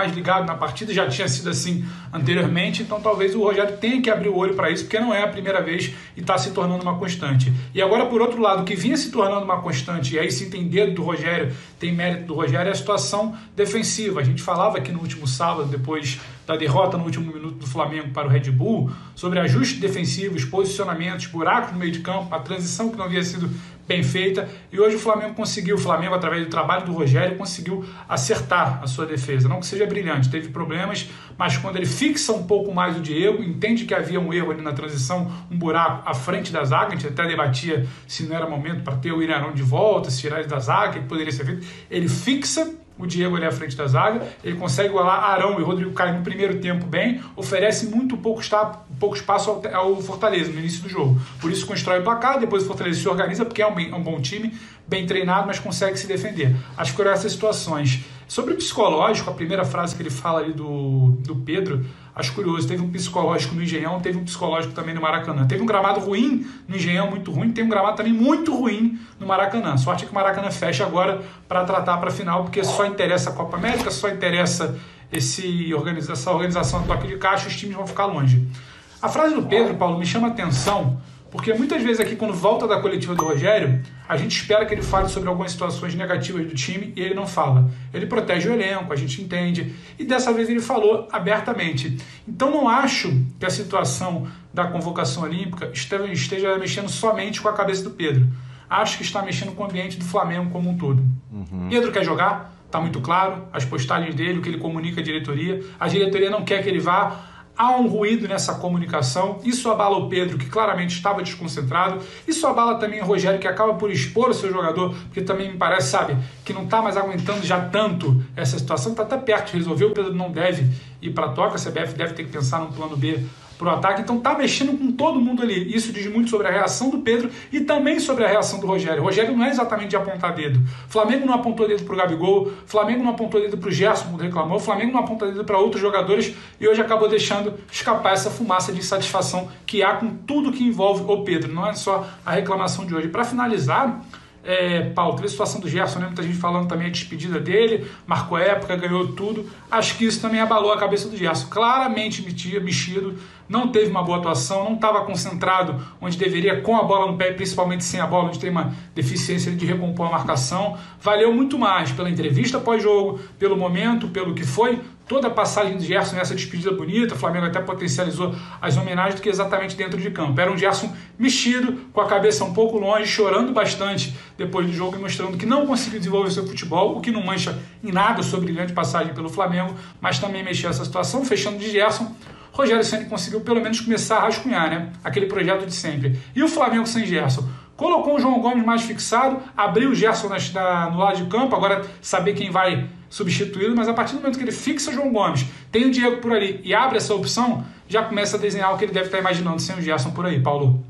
mais ligado na partida, já tinha sido assim anteriormente, então talvez o Rogério tenha que abrir o olho para isso, porque não é a primeira vez e está se tornando uma constante. E agora, por outro lado, o que vinha se tornando uma constante, e aí sim tem dedo do Rogério, tem mérito do Rogério, é a situação defensiva. A gente falava aqui no último sábado, depois da derrota no último minuto do Flamengo para o Red Bull, sobre ajustes defensivos, posicionamentos, buracos no meio de campo, a transição que não havia sido bem feita, e hoje o Flamengo, através do trabalho do Rogério, conseguiu acertar a sua defesa. Não que seja brilhante, teve problemas, mas quando ele fixa um pouco mais o Diego, entende que havia um erro ali na transição, um buraco à frente da zaga, a gente até debatia se não era momento para ter o Willian Arão de volta, se tirar ele da zaga, que poderia ser feito. Ele fixa o Diego ali à frente da zaga, ele consegue igualar Arão e Rodrigo Caio no primeiro tempo bem, oferece muito pouco espaço ao Fortaleza no início do jogo. Por isso constrói o placar, depois o Fortaleza se organiza, porque é um bom time, bem treinado, mas consegue se defender. Acho que foram essas situações. Sobre o psicológico, a primeira frase que ele fala ali do Pedro, acho curioso, teve um psicológico no Engenhão, teve um psicológico também no Maracanã. Teve um gramado ruim no Engenhão, muito ruim, tem um gramado também muito ruim no Maracanã. Sorte é que o Maracanã fecha agora para tratar para a final, porque só interessa a Copa América, só interessa essa organização do toque de caixa, os times vão ficar longe. A frase do Pedro, Paulo, me chama a atenção, porque muitas vezes aqui, quando volta da coletiva do Rogério, a gente espera que ele fale sobre algumas situações negativas do time e ele não fala. Ele protege o elenco, a gente entende, e dessa vez ele falou abertamente. Então não acho que a situação da convocação olímpica esteja mexendo somente com a cabeça do Pedro. Acho que está mexendo com o ambiente do Flamengo como um todo. Pedro quer jogar, está muito claro, as postagens dele, o que ele comunica à diretoria. A diretoria não quer que ele vá. Há um ruído nessa comunicação, isso abala o Pedro, que claramente estava desconcentrado, isso abala também o Rogério, que acaba por expor o seu jogador, porque também me parece, sabe, que não está mais aguentando já tanto essa situação, está até perto de resolver, o Pedro não deve ir para a toca, a CBF deve ter que pensar num plano B para o ataque, então está mexendo com todo mundo ali. Isso diz muito sobre a reação do Pedro e também sobre a reação do Rogério. O Rogério não é exatamente de apontar dedo. Flamengo não apontou dedo para o Gabigol, Flamengo não apontou dedo para o Gerson, quando reclamou, Flamengo não apontou dedo para outros jogadores e hoje acabou deixando escapar essa fumaça de insatisfação que há com tudo que envolve o Pedro. Não é só a reclamação de hoje. Para finalizar, Paulo, teve a situação do Gerson, né? Muita gente falando também a despedida dele, marcou época, ganhou tudo. Acho que isso também abalou a cabeça do Gerson. Claramente mexido, não teve uma boa atuação, não estava concentrado onde deveria, com a bola no pé, principalmente sem a bola, onde tem uma deficiência de recompor a marcação. Valeu muito mais pela entrevista pós-jogo, pelo momento, pelo que foi toda a passagem do Gerson nessa despedida bonita. O Flamengo até potencializou as homenagens do que exatamente dentro de campo. Era um Gerson mexido, com a cabeça um pouco longe, chorando bastante depois do jogo e mostrando que não conseguiu desenvolver seu futebol, o que não mancha em nada sua brilhante passagem pelo Flamengo, mas também mexeu essa situação, fechando de Gerson. Rogério Ceni conseguiu pelo menos começar a rascunhar, né? Aquele projeto de sempre. E o Flamengo sem Gerson? Colocou o João Gomes mais fixado, abriu o Gerson no lado de campo, agora saber quem vai substituí-lo, mas a partir do momento que ele fixa o João Gomes, tem o Diego por ali e abre essa opção, já começa a desenhar o que ele deve estar imaginando sem o Gerson por aí, Paulo.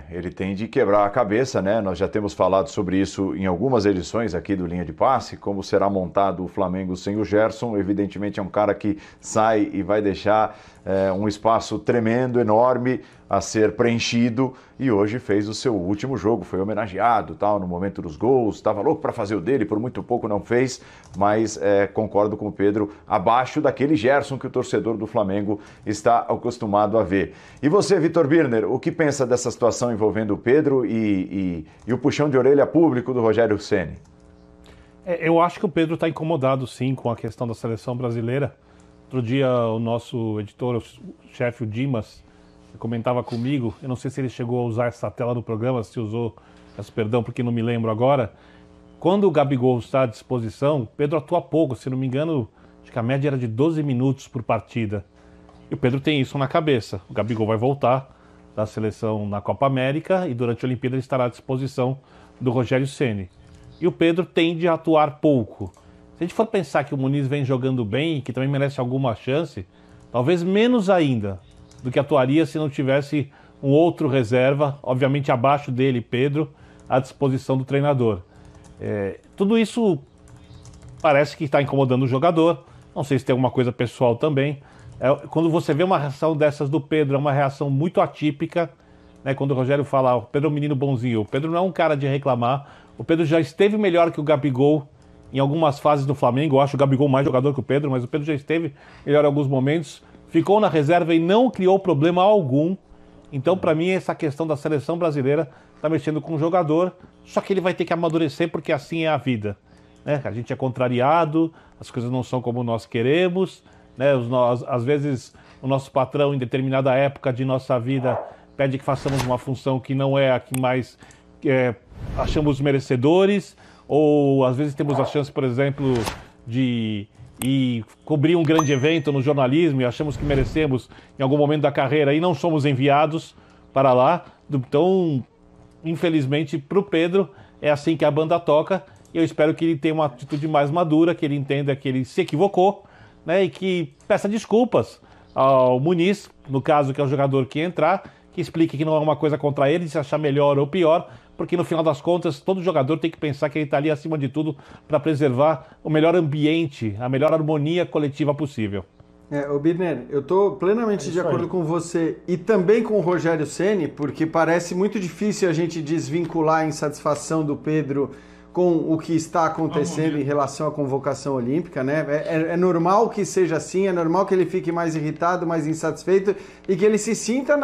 Ele tem de quebrar a cabeça, né? Nós já temos falado sobre isso em algumas edições aqui do Linha de Passe, como será montado o Flamengo sem o Gerson. Evidentemente é um cara que sai e vai deixar um espaço tremendo, enorme a ser preenchido, e hoje fez o seu último jogo, foi homenageado tal, no momento dos gols, estava louco para fazer o dele, por muito pouco não fez, mas concordo com o Pedro, abaixo daquele Gerson que o torcedor do Flamengo está acostumado a ver. E você, Vitor Birner, o que pensa dessa situação envolvendo o Pedro e o puxão de orelha público do Rogério Ceni? Eu acho que o Pedro está incomodado sim com a questão da seleção brasileira. Outro dia o nosso editor, o chefe, o Dimas, comentava comigo, eu não sei se ele chegou a usar essa tela do programa, se usou, peço perdão porque não me lembro agora, quando o Gabigol está à disposição, o Pedro atua pouco, se não me engano, acho que a média era de 12 minutos por partida. E o Pedro tem isso na cabeça, o Gabigol vai voltar da seleção na Copa América e durante a Olimpíada ele estará à disposição do Rogério Ceni. E o Pedro tende a atuar pouco. Se a gente for pensar que o Muniz vem jogando bem, que também merece alguma chance, talvez menos ainda do que atuaria se não tivesse um outro reserva, obviamente abaixo dele, Pedro, à disposição do treinador. Tudo isso parece que está incomodando o jogador, não sei se tem alguma coisa pessoal também. Quando você vê uma reação dessas do Pedro, é uma reação muito atípica, né? Quando o Rogério fala, o Pedro é um menino bonzinho, o Pedro não é um cara de reclamar, o Pedro já esteve melhor que o Gabigol em algumas fases do Flamengo. Eu acho o Gabigol mais jogador que o Pedro, mas o Pedro já esteve melhor em alguns momentos. Ficou na reserva e não criou problema algum. Então, para mim, essa questão da seleção brasileira está mexendo com o jogador, só que ele vai ter que amadurecer porque assim é a vida. Né? A gente é contrariado, as coisas não são como nós queremos, né? Às vezes o nosso patrão, em determinada época de nossa vida, pede que façamos uma função que não é a que mais achamos merecedores, ou às vezes temos a chance, por exemplo, de cobrir um grande evento no jornalismo e achamos que merecemos em algum momento da carreira e não somos enviados para lá. Então, infelizmente, para o Pedro, é assim que a banda toca. Eu espero que ele tenha uma atitude mais madura, que ele entenda que ele se equivocou, né, e que peça desculpas ao Muniz, no caso que é o jogador que entrar, que explique que não é uma coisa contra ele, se achar melhor ou pior, porque no final das contas todo jogador tem que pensar que ele está ali acima de tudo para preservar o melhor ambiente, a melhor harmonia coletiva possível. Ô Birner, eu estou plenamente de acordo com você e também com o Rogério Ceni, porque parece muito difícil a gente desvincular a insatisfação do Pedro com o que está acontecendo em relação à convocação olímpica, né? É normal que seja assim, é normal que ele fique mais irritado, mais insatisfeito e que ele se sinta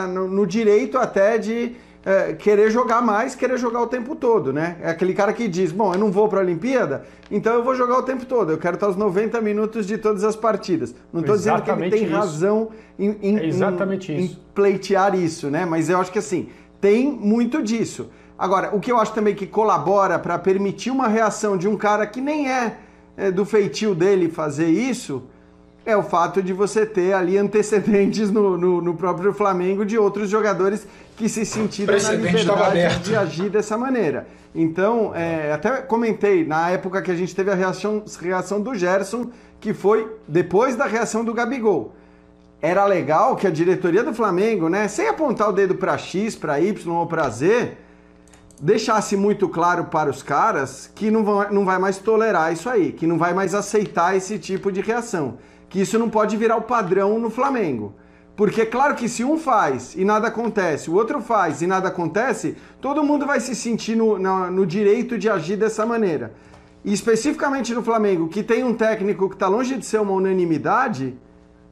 no direito até de querer jogar mais, querer jogar o tempo todo, né? É aquele cara que diz, bom, eu não vou para a Olimpíada, então eu vou jogar o tempo todo, eu quero estar os 90 minutos de todas as partidas. Não estou dizendo que ele tem razão em pleitear isso, né? Mas eu acho que assim, tem muito disso. Agora, o que eu acho também que colabora para permitir uma reação de um cara que nem é do feitio dele fazer isso, é o fato de você ter ali antecedentes no próprio Flamengo de outros jogadores que se sentiram na liberdade de agir dessa maneira. Então, até comentei, na época que a gente teve a reação do Gerson, que foi depois da reação do Gabigol. Era legal que a diretoria do Flamengo, né, sem apontar o dedo para X, para Y ou para Z, deixasse muito claro para os caras que não vai mais tolerar isso aí, que não vai mais aceitar esse tipo de reação, que isso não pode virar o padrão no Flamengo. Porque claro que se um faz e nada acontece, o outro faz e nada acontece, todo mundo vai se sentir no direito de agir dessa maneira. E especificamente no Flamengo, que tem um técnico que está longe de ser uma unanimidade,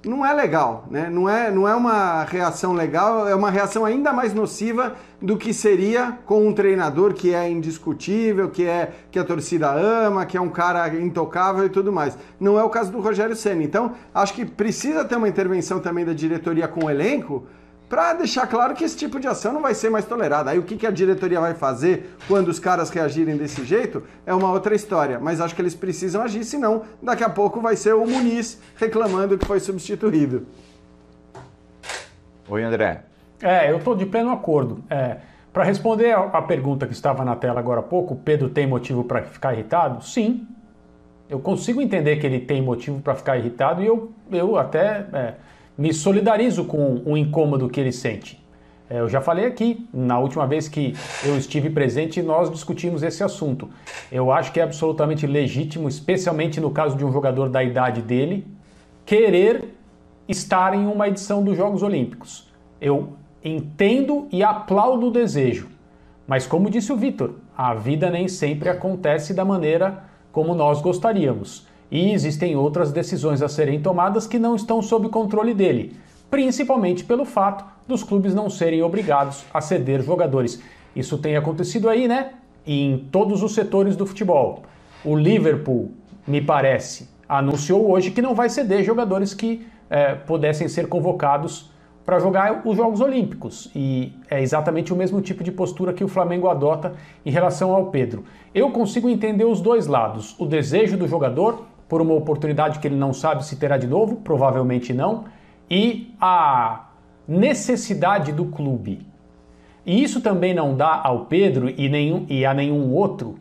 não é legal, né? Não é uma reação legal, é uma reação ainda mais nociva do que seria com um treinador que é indiscutível, que a torcida ama, que é um cara intocável e tudo mais. Não é o caso do Rogério Ceni. Então, acho que precisa ter uma intervenção também da diretoria com o elenco para deixar claro que esse tipo de ação não vai ser mais tolerada. Aí o que a diretoria vai fazer quando os caras reagirem desse jeito é uma outra história. Mas acho que eles precisam agir, senão daqui a pouco vai ser o Muniz reclamando que foi substituído. Oi, André. Eu estou de pleno acordo. Para responder a pergunta que estava na tela agora há pouco, o Pedro tem motivo para ficar irritado? Sim. Eu consigo entender que ele tem motivo para ficar irritado e eu até me solidarizo com o incômodo que ele sente. Eu já falei aqui, na última vez que eu estive presente, nós discutimos esse assunto. Eu acho que é absolutamente legítimo, especialmente no caso de um jogador da idade dele, querer estar em uma edição dos Jogos Olímpicos. Eu entendo e aplaudo o desejo, mas como disse o Vitor, a vida nem sempre acontece da maneira como nós gostaríamos. E existem outras decisões a serem tomadas que não estão sob controle dele, principalmente pelo fato dos clubes não serem obrigados a ceder jogadores. Isso tem acontecido aí, né? Em todos os setores do futebol. O Liverpool, me parece, anunciou hoje que não vai ceder jogadores que pudessem ser convocados para jogar os Jogos Olímpicos. E é exatamente o mesmo tipo de postura que o Flamengo adota em relação ao Pedro. Eu consigo entender os dois lados. O desejo do jogador por uma oportunidade que ele não sabe se terá de novo, provavelmente não, e a necessidade do clube. E isso também não dá ao Pedro e a nenhum outro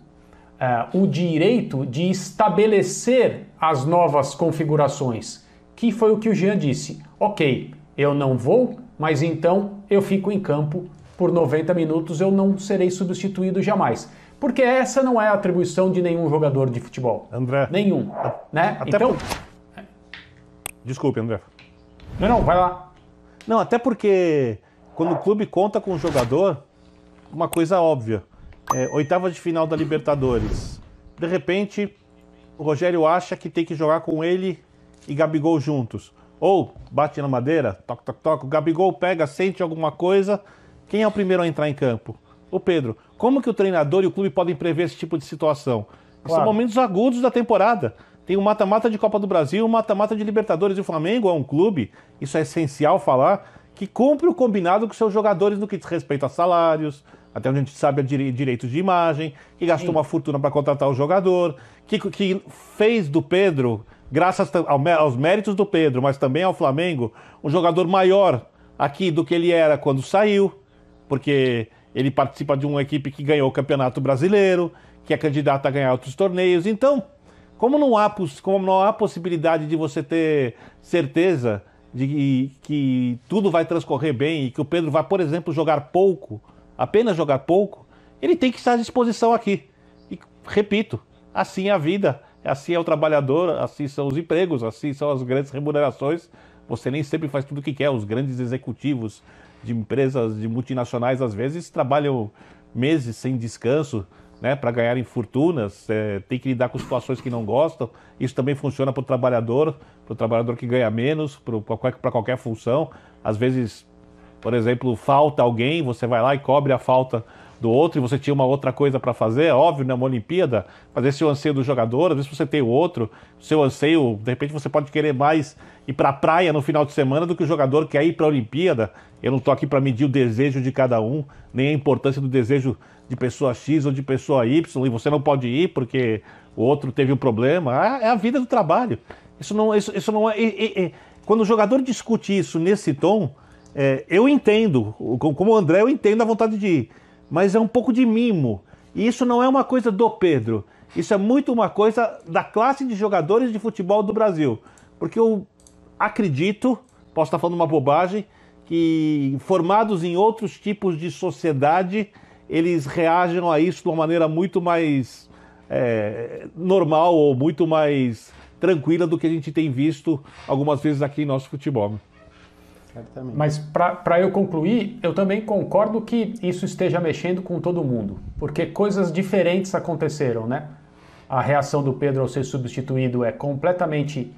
o direito de estabelecer as novas configurações, que foi o que o Jean disse. Ok, eu não vou, mas então eu fico em campo por 90 minutos, eu não serei substituído jamais. Porque essa não é a atribuição de nenhum jogador de futebol. André. Nenhum. Né? Então. Desculpe, André. Não, vai lá. Não, até porque quando o clube conta com um jogador, uma coisa óbvia. Oitava de final da Libertadores. De repente, o Rogério acha que tem que jogar com ele e Gabigol juntos. Ou bate na madeira, toque, toque, toque, o Gabigol pega, sente alguma coisa, quem é o primeiro a entrar em campo? O Pedro. Como que o treinador e o clube podem prever esse tipo de situação? Claro. São momentos agudos da temporada. Tem o mata-mata de Copa do Brasil, o mata-mata de Libertadores, e o Flamengo é um clube, isso é essencial falar, que cumpre o combinado com seus jogadores no que diz respeito a salários, até onde a gente sabe direitos de imagem, que gastou uma fortuna para contratar o jogador, que fez do Pedro, graças aos méritos do Pedro, mas também ao Flamengo, um jogador maior aqui do que ele era quando saiu, porque ele participa de uma equipe que ganhou o Campeonato Brasileiro, que é candidata a ganhar outros torneios. Então, como não há possibilidade de você ter certeza de que tudo vai transcorrer bem e que o Pedro vai, por exemplo, jogar pouco, apenas jogar pouco, ele tem que estar à disposição aqui. E, repito, assim é a vida, assim é o trabalhador, assim são os empregos, assim são as grandes remunerações. Você nem sempre faz tudo o que quer. Os grandes executivos de empresas, de multinacionais, às vezes trabalham meses sem descanso, né, para ganharem fortunas, tem que lidar com situações que não gostam. Isso também funciona para o trabalhador que ganha menos, para qualquer função. Às vezes, por exemplo, falta alguém, você vai lá e cobre a falta do outro e você tinha uma outra coisa para fazer, é óbvio, numa Olimpíada, fazer esse anseio do jogador, às vezes você tem o outro, seu anseio, de repente você pode querer mais ir para a praia no final de semana do que o jogador quer ir para a Olimpíada. Eu não estou aqui para medir o desejo de cada um, nem a importância do desejo de pessoa X ou de pessoa Y, e você não pode ir porque o outro teve um problema. É a vida do trabalho. Isso não é... Quando o jogador discute isso nesse tom, eu entendo, como o André, eu entendo a vontade de ir, mas é um pouco de mimo. E isso não é uma coisa do Pedro, isso é muito uma coisa da classe de jogadores de futebol do Brasil. Porque eu acredito, posso estar falando uma bobagem, que formados em outros tipos de sociedade, eles reagem a isso de uma maneira muito mais normal ou muito mais tranquila do que a gente tem visto algumas vezes aqui em nosso futebol. Certamente. Mas para eu concluir, eu também concordo que isso esteja mexendo com todo mundo, porque coisas diferentes aconteceram, né? A reação do Pedro ao ser substituído é completamente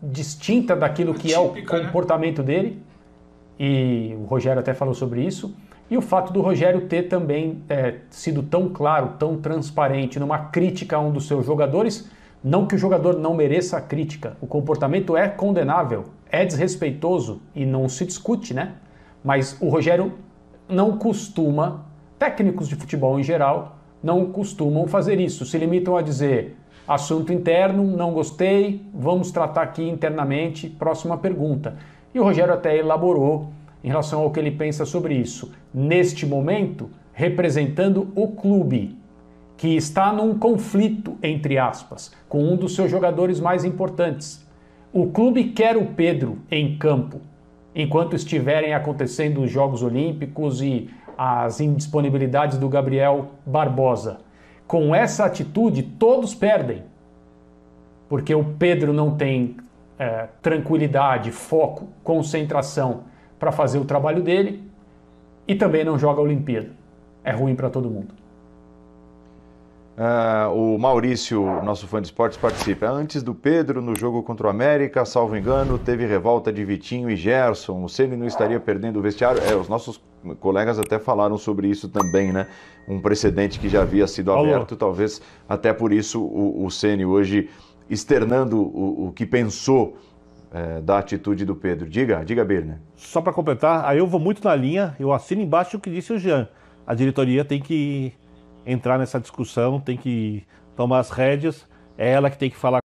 distinta daquilo que é o comportamento dele, e o Rogério até falou sobre isso, e o fato do Rogério ter também sido tão claro, tão transparente numa crítica a um dos seus jogadores. Não que o jogador não mereça a crítica, o comportamento é condenável, é desrespeitoso e não se discute, né? Mas o Rogério não costuma, técnicos de futebol em geral, não costumam fazer isso, se limitam a dizer assunto interno, não gostei, vamos tratar aqui internamente, próxima pergunta. E o Rogério até elaborou em relação ao que ele pensa sobre isso. Neste momento, representando o clube, que está num conflito, entre aspas, com um dos seus jogadores mais importantes. O clube quer o Pedro em campo, enquanto estiverem acontecendo os Jogos Olímpicos e as indisponibilidades do Gabriel Barbosa. Com essa atitude, todos perdem, porque o Pedro não tem tranquilidade, foco, concentração para fazer o trabalho dele e também não joga a Olimpíada. É ruim para todo mundo. O Maurício, nosso fã de esportes, participa. Antes do Pedro, no jogo contra o América, salvo engano, teve revolta de Vitinho e Gerson. O Ceni não estaria perdendo o vestiário? Os nossos colegas até falaram sobre isso também, né? Um precedente que já havia sido aberto, talvez até por isso o Ceni hoje externando o que pensou da atitude do Pedro. Diga, Birner. Só para completar, aí eu vou muito na linha, eu assino embaixo o que disse o Jean. A diretoria tem que entrar nessa discussão, tem que tomar as rédeas, é ela que tem que falar